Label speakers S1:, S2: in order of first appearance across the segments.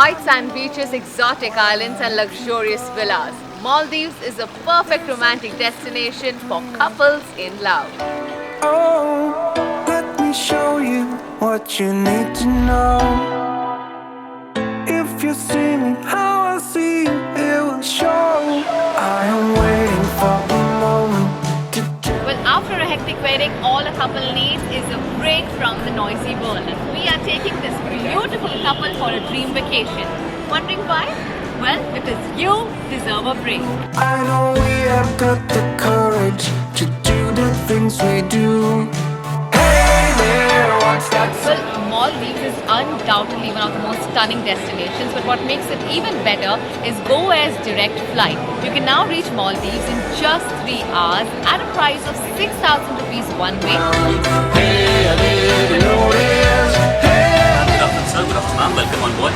S1: white sand beaches, exotic islands, and luxurious villas, Maldives is a perfect romantic destination for couples in love.
S2: Oh, let me show you what you need to know. If you see me how I see you, it will show. I am waiting for the moment to get.
S1: Well, after a hectic wedding, all a couple needs is a break from the noisy world. And we are taking this beautiful couple for a dream vacation. Wondering why? Well, because you deserve a break.
S2: I know we have got the courage to do the things we do. Hey there, what's that?
S1: Well, Maldives is undoubtedly one of the most stunning destinations, but what makes it even better is Go Air's direct flight. You can now reach Maldives in just 3 hours at a price of 6,000 rupees one way.
S2: Hey, I didn't notice. Hey,
S3: Good afternoon, sir. Good afternoon, ma'am. Welcome on board.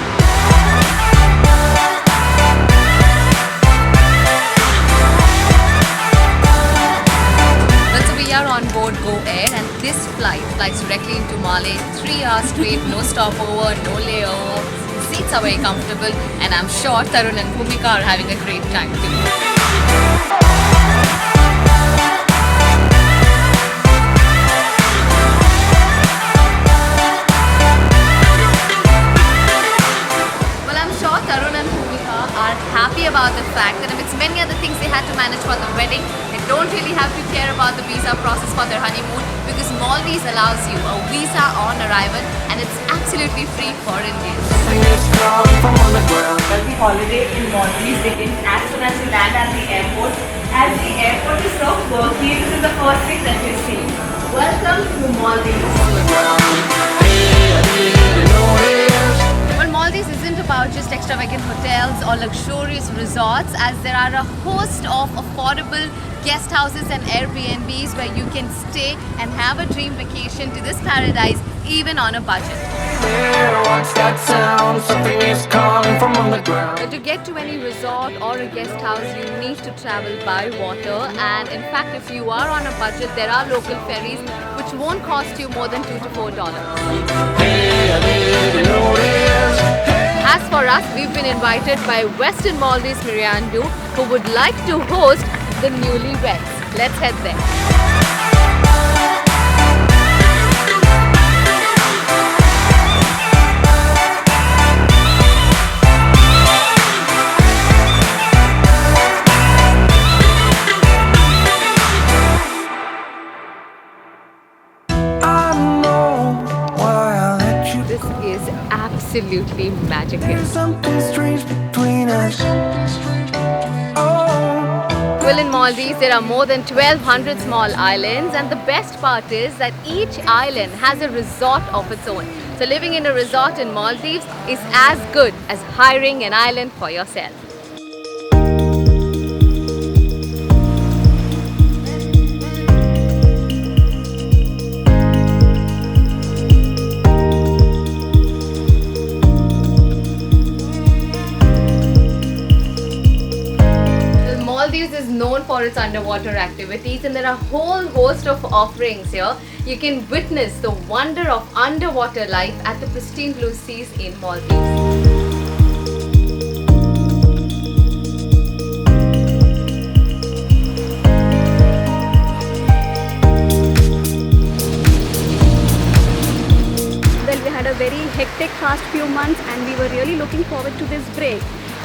S1: Well, so we are on board Go Air, and this flight flies directly into Malé. 3 hours straight, no stopover, no layover. The seats are very comfortable, and I'm sure Tarun and Bhumika are having a great time too. Well, I'm sure Tarun and Bhumika are happy about the fact that amidst many other things they had to manage for the wedding, they don't really have to care about the visa process for their honeymoon, because Maldives allows you a visa on arrival and it's absolutely free for Indians.
S2: it's coming from underground.
S1: The holiday in Maldives begins as soon as you land at the airport. As the airport is so quirky, this is the first thing that you see. Welcome to Maldives.
S2: Hey, I didn't notice.
S1: Well, Maldives isn't about just extravagant hotels or luxurious resorts, as there are a host of affordable guest houses and Airbnbs where you can stay and have a dream vacation to this paradise even on a budget.
S2: There, what's that sound? Something is calling from underground.
S1: But to get to any resort or a guest house, you need to travel by water, and in fact, if you are on a budget, there are local ferries which won't cost you more than $2 to $4.
S2: Hey, I didn't notice.
S1: As for us, we've been invited by Western Maldives Miriandu, who would like to host the newlyweds. Let's head there.
S2: I know why I let you.
S1: This is absolutely magical.
S2: There's something strange between us. Oh,
S1: Well, in Maldives, there are more than 1,200 small islands, and the best part is that each island has a resort of its own. So living in a resort in Maldives is as good as hiring an island for yourself. Maldives is known for its underwater activities, and there are a whole host of offerings here. You can witness the wonder of underwater life at the pristine blue seas in Maldives.
S4: Well, we had a very hectic past few months and we were really looking forward to this break.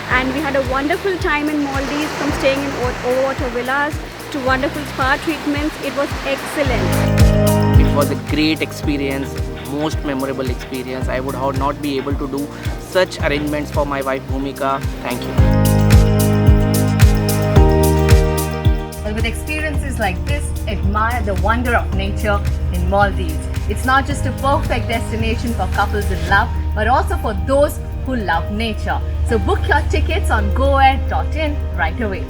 S4: And we had a wonderful time in Maldives, from staying in overwater villas to wonderful spa treatments. It was excellent.
S5: It was a great experience, most memorable experience. I would not be able to do such arrangements for my wife Bhumika. Thank you.
S1: Well, with experiences like this, admire the wonder of nature in Maldives. It's not just a perfect destination for couples in love, but also for those who love nature. So book your tickets on goair.in right away.